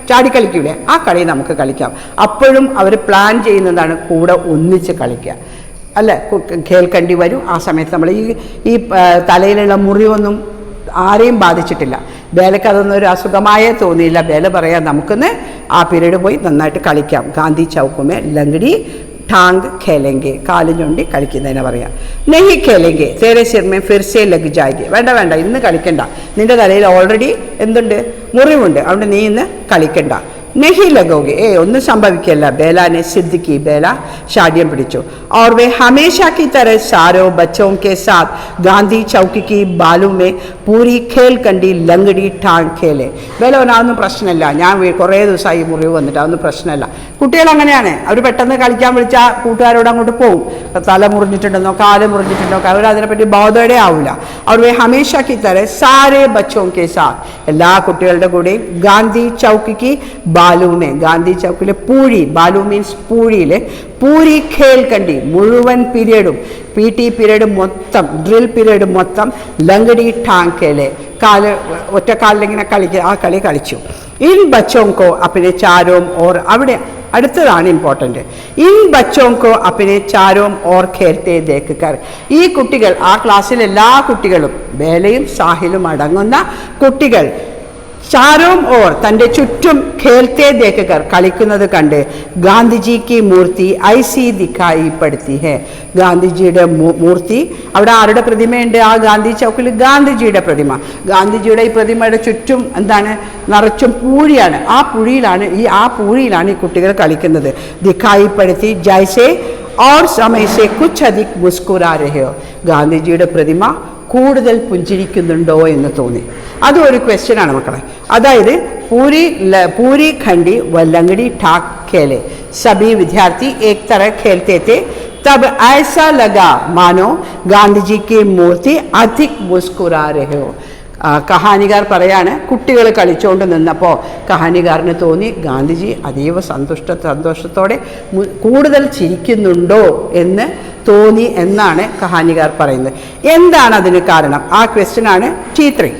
ചാടിക്കളിക്കൂലേ, ആ കളി നമുക്ക് കളിക്കാം. അപ്പോഴും അവർ പ്ലാൻ ചെയ്യുന്നതാണ് കൂടെ ഒന്നിച്ച് കളിക്കുക അല്ലേ. ഖേൽഖണ്ഡി വരും. ആ സമയത്ത് നമ്മൾ ഈ തലയിലുള്ള മുറിവൊന്നും ആരെയും ബാധിച്ചിട്ടില്ല. ബേലയ്ക്ക് അതൊന്നും ഒരു അസുഖമായേ തോന്നിയില്ല. ബേല പറയാം, നമുക്കൊന്ന് ആ പീരീഡ് പോയി നന്നായിട്ട് കളിക്കാം. ഗാന്ധി ചൗക്കുമേ ലംഗടി ടാങ് ഖേലെങ്കെ, കാല് ചൂണ്ടി കളിക്കുന്നതിനെ പറയാം. നെഹി ഖേലെങ്കെ തേരെ സിർ മേ ഫിർ സേ ലഗ് ജായെങ്കെ, വേണ്ട വേണ്ട ഇന്ന് കളിക്കണ്ട, നിന്റെ തലയിൽ ഓൾറെഡി എന്തുണ്ട്, മുറിവുണ്ട്, അതുകൊണ്ട് നീ ഇന്ന് കളിക്കണ്ട. नहीं लगोगे, ഒന്നും സംഭവിക്കില്ല. बेला ने सिद्ध की, बेला शादियां पिടിച്ചു. और वे हमेशा की तरह सारों बच्चों के साथ गांधी चौक की बालू में पूरी खेल कंडी लंगड़ी ടാങ് खेले. बेला ഒന്നും പ്രശ്നമില്ല, ഞാൻ കുറേ ദിവസമായി മുറിവ് വന്നിട്ട് അതൊന്നും പ്രശ്നമില്ല. കുട്ടികൾ അങ്ങനെയാണ്, അവർ പെട്ടെന്ന് കളിക്കാൻ വിളിച്ചാൽ കൂട്ടുകാരോട് അങ്ങോട്ട് പോകും. തല മുറിഞ്ഞിട്ടുണ്ടെന്നോ കാല് മുറിഞ്ഞിട്ടുണ്ടോ അവർ അതിനെപ്പറ്റി ബോധയുടെ ആവില്ല. അവർ വേ ഹമേശ की तरह सारे बच्चों के साथ, എല്ലാ കുട്ടികളുടെ കൂടെയും ഗാന്ധി ചൗക്ക് की ബാലുമേ, ഗാന്ധി ചൗക്കിലെ പൂഴി, ബാലു മീൻസ് പൂഴിയിലെ പൂരി ഖേൽ കണ്ടി, മുഴുവൻ പീരീഡും PT പീരീഡ് മൊത്തം, ഡ്രിൽ പീരീഡ് മൊത്തം ലങ്കടി ടാങ് ഖേലെ, കാല് ഒറ്റക്കാലിലിങ്ങനെ കളിക്കുക, ആ കളി കളിച്ചു. ഇൻ ബച്ചോങ്കോ അപ്പിനെ ചാരോം ഓർ, അവിടെ അടുത്തതാണ് ഇമ്പോർട്ടൻ്റ്. ഇൻ ബച്ചോങ്കോ അപ്പിനെ ചാരോം ഓർ ഖേൽത്തെ ദേഖ് കർ, ഈ കുട്ടികൾ, ആ ക്ലാസ്സിലെ എല്ലാ കുട്ടികളും, ബേലയും സാഹിലും അടങ്ങുന്ന കുട്ടികൾ ചാരോം ഓർ തൻ്റെ ചുറ്റും ഖേൽത്തെ ദേഖ് കർ കളിക്കുന്നത് കണ്ട് ഗാന്ധിജി की മൂർത്തി ഐസി ദിഖായി പടുത്തി ഹെ, ഗാന്ധിജിയുടെ മൂർത്തി, അവിടെ ആരുടെ പ്രതിമയുണ്ട്, ആ ഗാന്ധി ചൗക്കിൽ ഗാന്ധിജിയുടെ പ്രതിമ. ഗാന്ധിജിയുടെ ഈ പ്രതിമയുടെ ചുറ്റും എന്താണ്, നിറച്ചും പൂഴിയാണ്. ആ പൂഴിയിലാണ് ഈ കുട്ടികൾ കളിക്കുന്നത്. ദിഖായി പടുത്തി ജൈസെ और समय से कुछ अधिक मुस्कुरा रहे हो, ഗാന്ധിജിയുടെ പ്രതിമ കൂടുതൽ പുഞ്ചിരിക്കുന്നുണ്ടോ എന്ന് തോന്നി. അതും ഒരു ക്വസ്റ്റ്യനാണ് മക്കളെ. അതായത് पूरी खंडी व लंगड़ी ठाक खेले, सभी विद्यार्थी एक तरह खेलते थे, तब ऐसा लगा मानो गांधी जी की मूर्ति अधिक मुस्कुरा रहे हो. കഹാനികാർ പറയാണ്, കുട്ടികൾ കളിച്ചുകൊണ്ട് നിന്നപ്പോൾ കഹാനികാരന് തോന്നി ഗാന്ധിജി അതീവ സന്തോഷത്തോടെ കൂടുതൽ ചിരിക്കുന്നുണ്ടോ എന്ന് തോന്നി എന്നാണ് കഹാനികാർ പറയുന്നത്. എന്താണ് അതിന് കാരണം? ആ ക്വസ്റ്റ്യനാണ് T3.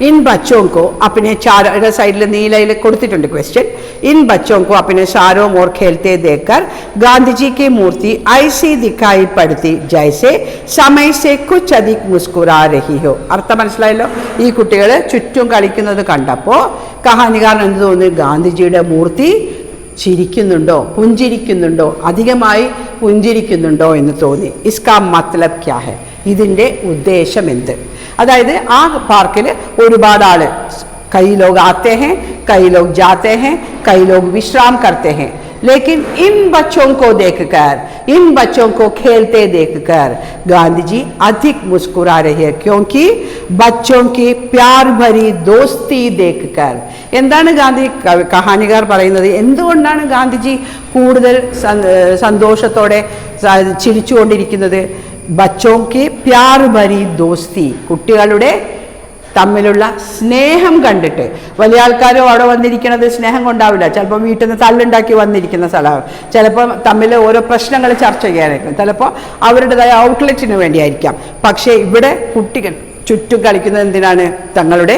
इन बच्चों को अपने चारों साइड नीलയിൽ കൊടുത്തിട്ടുണ്ട് क्वेश्चन. इन बच्चों को अपने चारों ओर खेलते देखकर गांधी जी की मूर्ति ऐसी दिखाई पड़ती जैसे समय से कुछ अधिक मुस्कुरा रही हो. അർത്ഥം മനസ്സിലായല്ലോ? ഈ കുട്ടികൾ ചുറ്റും കളിക്കുന്നത് കണ്ടപ്പോൾ കഹാനികാരൻ എന്ത് തോന്നി, ഗാന്ധിജിയുടെ മൂർത്തി ചിരിക്കുന്നുണ്ടോ, പുഞ്ചിരിക്കുന്നുണ്ടോ, അധികമായി പുഞ്ചിരിക്കുന്നുണ്ടോ എന്ന് തോന്നി. ഇസ്കാ മത്ലബ് ക്യാ ഹെ, ഇതിൻ്റെ ഉദ്ദേശം എന്ത്? അതായത് ആ പാർക്കിൽ ഒരുപാട് ആള്, കൈ ലോഗ് ആത്തെ ഹെ, കൈ ലോഗ് ജാത്തെ ഹെ, കൈ ലോഗ് വിശ്രാം करते हैं, लेकिन इन बच्चों को देखकर, इन बच्चों को खेलते देखकर गांधी जी अधिक मुस्कुरा रहे हैं, क्योंकि बच्चों की प्यार भरी दोस्ती देखकर. എന്താണ് ഗാന്ധി കഹാനികാർ പറയുന്നത്, എന്തുകൊണ്ടാണ് ഗാന്ധിജി കൂടുതൽ സന്തോഷത്തോടെ ചിരിച്ചുകൊണ്ടിരിക്കുന്നത്? ബച്ചോം കി പ്യാർ ഭരി ദോസ്തി, കുട്ടികളുടെ തമ്മിലുള്ള സ്നേഹം കണ്ടിട്ട്. വലിയ ആൾക്കാരും അവിടെ വന്നിരിക്കുന്നത് സ്നേഹം കൊണ്ടാവില്ല, ചിലപ്പോൾ വീട്ടിൽ നിന്ന് തള്ളുണ്ടാക്കി വന്നിരിക്കുന്ന സ്ഥലമാണ്, ചിലപ്പോൾ തമ്മിൽ ഓരോ പ്രശ്നങ്ങൾ ചർച്ച ചെയ്യാനായിരിക്കും, ചിലപ്പോൾ അവരുടേതായ ഔട്ട്ലെറ്റിന് വേണ്ടിയായിരിക്കാം. പക്ഷേ ഇവിടെ കുട്ടികൾ ചുറ്റും കളിക്കുന്നത് എന്തിനാണ്? തങ്ങളുടെ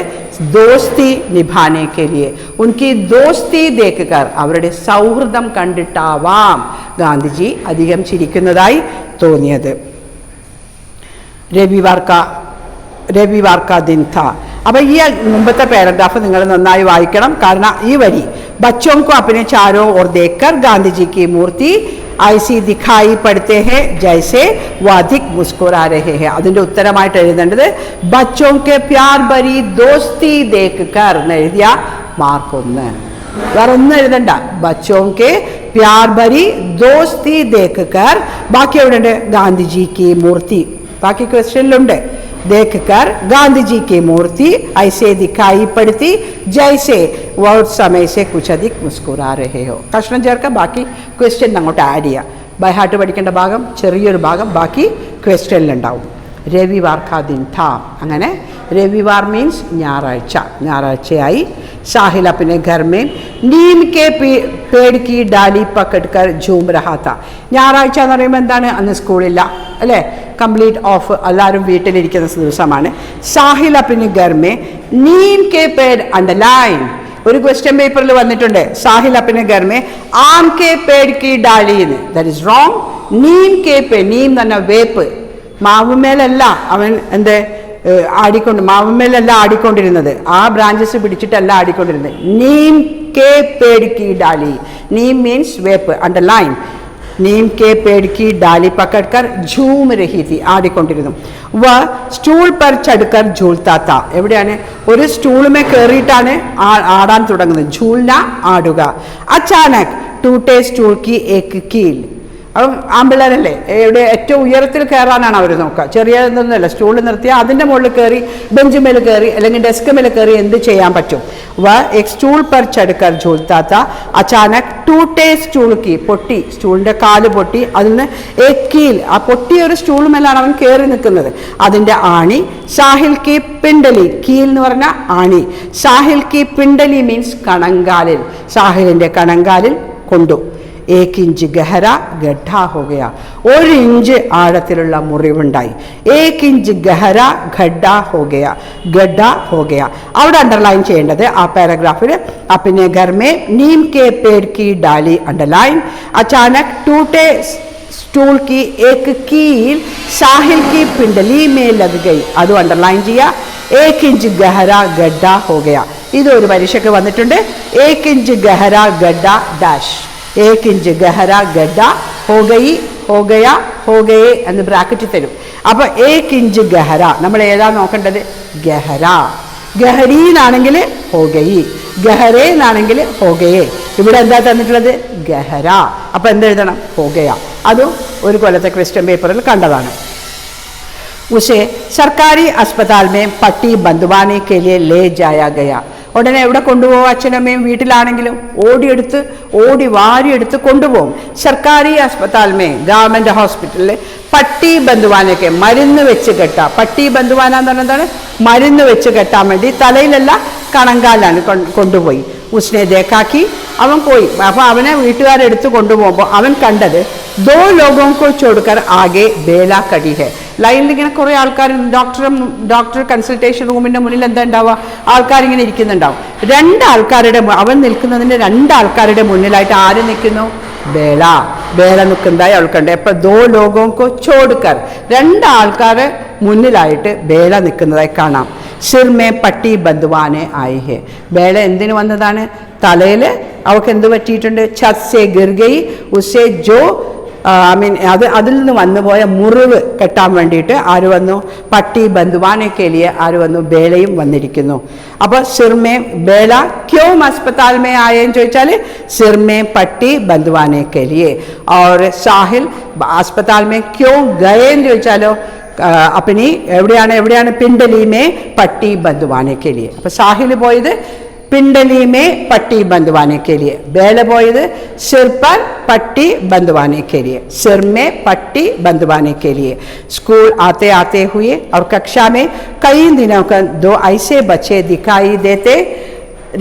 ദോസ്തി നിഭാനെ കെ ലിയെ, ഉൻകി ദോസ്തി ദേഖ്കർ, അവരുടെ സൗഹൃദം കണ്ടിട്ടാവാം ഗാന്ധിജി അധികം ചിരിക്കുന്നതായി തോന്നിയത്. രവിവാർ കാ ദിൻ था. അപ്പോൾ ഈ മുമ്പത്തെ പാരഗ്രാഫ് നിങ്ങൾ നന്നായി വായിക്കണം, കാരണം ഈ വരി बच्चों को अपने चारों ओर देखकर गांधी जी की मूर्ति ऐसी दिखाई पड़ते हैं जैसे वो अधिक मुस्कुरा रहे हैं. അതിൻ്റെ ഉത്തരമായിട്ട് എഴുതേണ്ടത് बच्चों के प्यार भरी दोस्ती देखकर എന്ന് എഴുതിയ മാർക്ക് 1. വേറെ ഒന്നും എഴുതണ്ട. बच्चों के प्यार भरी दोस्ती देखकर, ബാക്കി എവിടെയുണ്ട്? ഗാന്ധിജി की मूर्ति, ബാക്കി ക്വസ്റ്റ്യനിലുണ്ട്. देखकर गांधी जी की मूर्ति ऐसे दिखाई पड़ती जैसे वो समय से कुछ अधिक मुस्कुरा रहे हो. കഷ്ണം ചേർക്കുക, ബാക്കി ക്വസ്റ്റ്യൻ അങ്ങോട്ട് ആഡ് ചെയ്യുക. ബൈ ഹാർട്ട് പഠിക്കേണ്ട ഭാഗം ചെറിയൊരു ഭാഗം ബാക്കി ക്വസ്റ്റ്യനിലുണ്ടാവും. രവിവാർ കാ ദിൻ था, അങ്ങനെ രവിവാർ മീൻസ് ഞായറാഴ്ച, ഞായറാഴ്ചയായി. साहिल अपने घर में नीम के पेड़ की डाली पकड़कर झूम रहा था. ഞായറാഴ്ച എന്ന് പറയുമ്പോൾ എന്താണ്? അന്ന് സ്കൂളില്ല അല്ലേ, കംപ്ലീറ്റ് ഓഫ്, എല്ലാവരും വീട്ടിലിരിക്കുന്ന ദിവസമാണ്. സാഹിൽ അപ്പിന് ഗർമേ നീം കെ പേഡ് അണ്ടർലൈൻ, ഒരു ക്വസ്റ്റ്യൻ പേപ്പറിൽ വന്നിട്ടുണ്ട് സാഹിൽ അപ്പിന് ഗർമേ ആം കെ പേഡ് കി ഡാലി എന്ന്. That is wrong. നീം കെ പേഡ്, നീം തന്നെ വേപ്പ്, മാവുമേലല്ല അവൻ എന്ത് മാവുമേലല്ല ആടിക്കൊണ്ടിരുന്നത്, ആ ബ്രാഞ്ചസ് പിടിച്ചിട്ടല്ല ആടിക്കൊണ്ടിരുന്നത്. നീം കെ പേഡ് കി ഡാലി, നീം മീൻസ് വേപ്പ്, അണ്ടർലൈൻ. नीम के पेड़ की डाली पकड़कर झूम रही थी, ആടിക്കൊണ്ടിരുന്നു. वह സ്റ്റൂൾ पर चढ़कर झूलता था. എവിടെയാണ്? ഒരു സ്റ്റൂളുമേ കയറിയിട്ടാണ് ആടാൻ തുടങ്ങുന്നത്. झूलना ആടുക. അച്ചാനക് टूटे स्टूल की एक कील. അപ്പം ആമ്പിള്ളേരല്ലേ, എവിടെ ഏറ്റവും ഉയരത്തിൽ കയറാനാണ് അവർ നോക്കുക. ചെറിയതൊന്നുമല്ല, സ്റ്റൂളിൽ നിർത്തിയാൽ അതിൻ്റെ മുകളിൽ കയറി ബെഞ്ചുമേൽ കയറി അല്ലെങ്കിൽ ഡെസ്ക് മേൽ കയറി എന്ത് ചെയ്യാൻ പറ്റും? വ എക് സ്റ്റൂൾ पर चढ़कर झूलता था. അച്ചാനക് ടൂട്ടേ സ്റ്റൂൾ കി, പൊട്ടി, സ്റ്റൂളിൻ്റെ കാല് പൊട്ടി. അതിന് എക് കീൽ, ആ പൊട്ടിയ ഒരു സ്റ്റൂളുമേലാണ് അവൻ കയറി നിൽക്കുന്നത്. അതിൻ്റെ ആണി സാഹിൽ കി പിണ്ടലി, കീൽ എന്ന് പറഞ്ഞാൽ ആണി. സാഹിൽ കി പിണ്ടലി മീൻസ് കണങ്കാലിൽ, സാഹിലിൻ്റെ കണങ്കാലിൽ കൊണ്ടു. एक इंच गहरा गड्ढा हो गया. ഒരു ഇഞ്ച് ആഴത്തിലുള്ള മുറിവുണ്ടായി. एक इंच गहरा गड्ढा हो गया, गड्ढा हो गया. അവിടെ അണ്ടർലൈൻ ചെയ്യേണ്ടത് ആ പാരഗ്രാഫിൽ अपने घर में नीम के पेड़ की डाली अंडरलाइन. अचानक टूटे स्टूल की एक कील साहिल की पिंडली में लग गई. അതും അണ്ടർലൈൻ ചെയ്യുക. एक इंच गहरा गड्ढा हो गया. ഇത് ഒരു പരീക്ഷയ്ക്ക് വന്നിട്ടുണ്ട്. एक इंच गहरा गड्ढा ഡാഷ്, एक इंच गहरा गड्ढा हो गई, हो गया, हो गए എന്ന് ബ്രാക്കറ്റ് തരും. അപ്പോൾ एक इंच गहरा നമ്മൾ ഏതാ നോക്കേണ്ടത്? ഗഹര. ഗഹരി എന്നാണെങ്കിൽ ഹോ ഗയി, ഗഹരേ എന്നാണെങ്കിൽ ഹോ ഗയേ. ഇവിടെ എന്താ തന്നിട്ടുള്ളത്? ഗഹര. അപ്പോൾ എന്തെഴുതണം? ഹോ ഗയ. അതും ഒരു കൊല്ലത്തെ ക്വസ്റ്റ്യൻ പേപ്പറിൽ കണ്ടതാണ്. उसे सरकारी अस्पताल में पट्टी बंधवाने के लिए ले जाया गया. ഉടനെ എവിടെ കൊണ്ടുപോകും? അച്ഛനമ്മയും വീട്ടിലാണെങ്കിലും ഓടി വാരിയെടുത്ത് കൊണ്ടുപോകും. സർക്കാരി അസ്പതാൽമേ, ഗവൺമെൻറ് ഹോസ്പിറ്റലിൽ പട്ടി ബന്ധുവാനൊക്കെ മരുന്ന് വെച്ച് കെട്ടാം. പട്ടി ബന്ധുവാന എന്ന് പറഞ്ഞാൽ എന്താണ്? മരുന്ന് വെച്ച് കെട്ടാൻ വേണ്ടി തലയിലല്ല കണങ്കാലാണ് കൊണ്ടുപോയി. ഉസ്നെ ദേക്കാക്കി, അവൻ പോയി. അപ്പോൾ അവനെ വീട്ടുകാരെടുത്ത് കൊണ്ടുപോകുമ്പോൾ അവൻ കണ്ടത് ദോ ലോഗോं को छोड़कर आगे बेला खड़ी है. ലൈനിൽ ഇങ്ങനെ കുറേ ആൾക്കാർ, ഡോക്ടർ കൺസൾട്ടേഷൻ റൂമിൻ്റെ മുന്നിൽ എന്താ ഉണ്ടാവുക? ആൾക്കാരിങ്ങനെ ഇരിക്കുന്നുണ്ടാവും. അവൻ നിൽക്കുന്നതിൻ്റെ രണ്ടാൾക്കാരുടെ മുന്നിലായിട്ട് ആര് നിൽക്കുന്നു? ബേല നിൽക്കുന്നതായി അവൾക്കുണ്ട്. എപ്പോൾ ദോ ലോഗോं को छोड़कर, രണ്ടാൾക്കാരെ മുന്നിലായിട്ട് ബേല നിൽക്കുന്നതായി കാണാം. സിർമേ പട്ടി ബന്ധുവാനെ ആയി ഹെ. ബേല എന്തിനു വന്നതാണ്? തലയിൽ അവൾക്ക് എന്ത് പറ്റിയിട്ടുണ്ട്? ഛത് സേ ഗിർ ഗയി ഉസേ ജോ അതിൽ നിന്ന് വന്നുപോയ മുറിവ് കെട്ടാൻ വേണ്ടിയിട്ട് ആര് വന്നു? പട്ടി ബന്ധുവാനെ കേലിയെ ആര് വന്നു? ബേലയും വന്നിരിക്കുന്നു. അപ്പോൾ സിർമേ ബേല ക്യോം अस्पताल में ആയെന്ന് ചോദിച്ചാൽ സിർമേ പട്ടി ബന്ധുവാനെ കേലിയെ. और സാഹിൽ अस्पताल में क्यों गए എന്ന് ചോദിച്ചാലോ അപ്പനി എവിടെയാണ്? പിണ്ടലി മേ പട്ടി ബന്ധുവാനെ കേലിയെ. അപ്പോൾ സാഹിൽ പോയത് पिंडली में पट्टी बंधवाने के लिए, बेल बोयद सिर पर पट्टी बंधवाने के लिए, सिर में पट्टी बंधवाने के लिए. स्कूल आते आते हुए और कक्षा में कई दिनों का दो ऐसे बच्चे दिखाई देते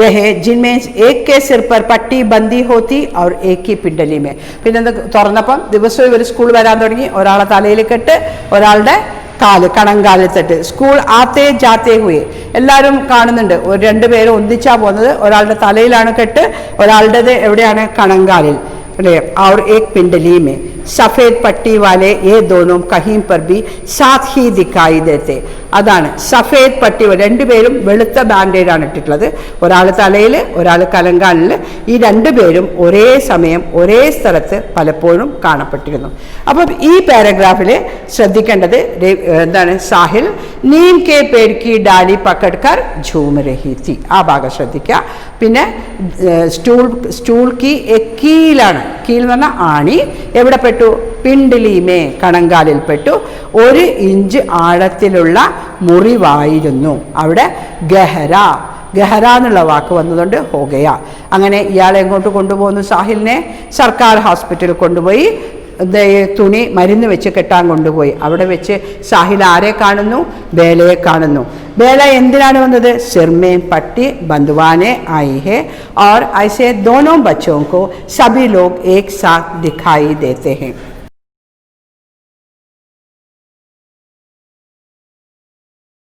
रहे जिनमें एक के सिर पर पट्टी बंदी होती और एक की पिंडली में. പിന്നെ തുറന്നപ്പം ദിവസവും ഇവർ സ്കൂൾ വരാൻ തുടങ്ങി. ഒരാളെ തലയിൽ കെട്ട്, ഒരാളുടെ കാല് കണങ്കാലിൽ തട്ട്. സ്കൂൾ ആത്തേ ജാത്തേ ഹുയെ, എല്ലാവരും കാണുന്നുണ്ട്. രണ്ടുപേരും ഒന്നിച്ചാ പോകുന്നത്. ഒരാളുടെ തലയിലാണ് കെട്ട്, ഒരാളുടേത് എവിടെയാണ്? കണങ്കാലിൽ അല്ലേ. और एक पिंडली में सफ़ेद पट्टी वाले ये दोनों कहीं पर भी साथ ही दिखाई देते. അതാണ് സഫേദ് പട്ടി. രണ്ടുപേരും വെളുത്ത ബാൻഡേഡാണ് ഇട്ടിട്ടുള്ളത്. ഒരാൾ തലയിൽ, ഒരാൾ കലങ്കാലിൽ. ഈ രണ്ടുപേരും ഒരേ സമയം ഒരേ സ്ഥലത്ത് പലപ്പോഴും കാണപ്പെട്ടിരുന്നു. അപ്പം ഈ പാരഗ്രാഫിൽ ശ്രദ്ധിക്കേണ്ടത് എന്താണ്? സാഹിൽ നീം കെ പേട് കി ഡാലി പക്കഡ്കർ ഝൂം രഹി തി. ആ ഭാഗം ശ്രദ്ധിക്കുക. പിന്നെ സ്റ്റൂൾ കി കീലാണ്. കീൽ എന്ന് പറഞ്ഞാൽ ആണി. എവിടെ പെട്ടു? പിണ്ടിലിമേ, കണങ്കാലിൽ പെട്ടു. 1 ഇഞ്ച് ആഴത്തിലുള്ള മുറിവായിരുന്നു. അവിടെ ഗഹര എന്നുള്ള വാക്ക് വന്നതുകൊണ്ട് ഹോഗയ. അങ്ങനെ ഇയാളെ എങ്ങോട്ട് കൊണ്ടുപോകുന്നു? സാഹിലിനെ സർക്കാർ ഹോസ്പിറ്റലിൽ കൊണ്ടുപോയി തുണി മരുന്ന് വെച്ച് കെട്ടാൻ കൊണ്ടുപോയി. അവിടെ വെച്ച് സാഹിൽ ആരെ കാണുന്നു? ബേലയെ കാണുന്നു. ബേല എന്തിനാണ് വന്നത്? സിർമേ പട്ടി ബന്ധുവാനെ ആയി ഹെ और ऐसे दोनों बच्चों को सभी लोग एक साथ दिखाई देते हैं.